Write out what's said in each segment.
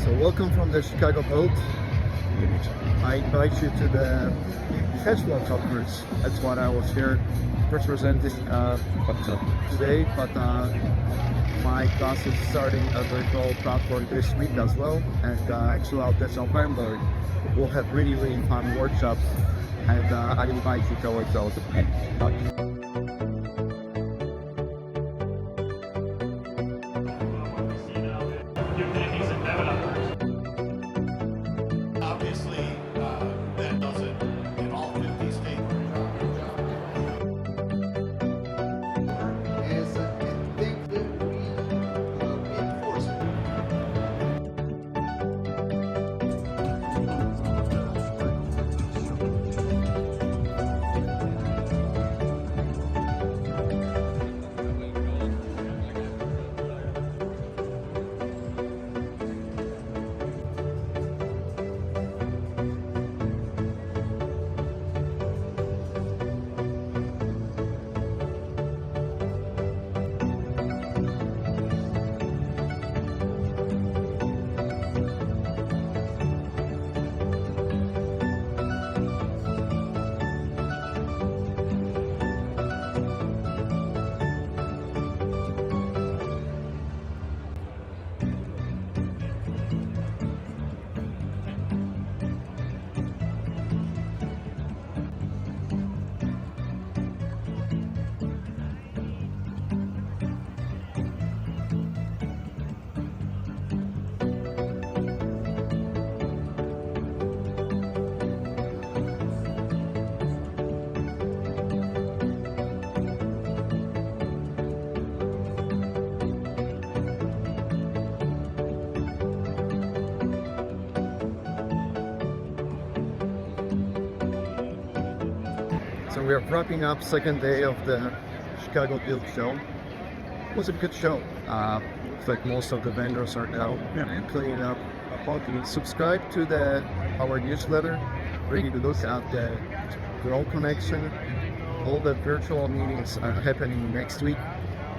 So welcome from the Chicago Boat. I invite you to the Expo conference. That's what I was here representing today. But my class is starting a virtual platform this week as well. And throughout this November, we'll have really fun workshops. And I invite you to join those. Obviously, that doesn't in all 50 states. As a thing that we enforce. So we are wrapping up second day of the Chicago Build Show. It was a good show. Looks like most of the vendors are now cleaning up. Subscribe to our newsletter. Ready to look at the Grow Connection. All the virtual meetings are happening next week.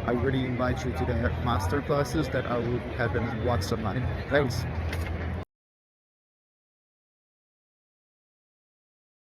I really invite you to the master classes that are will happen in WhatsApp. Thanks.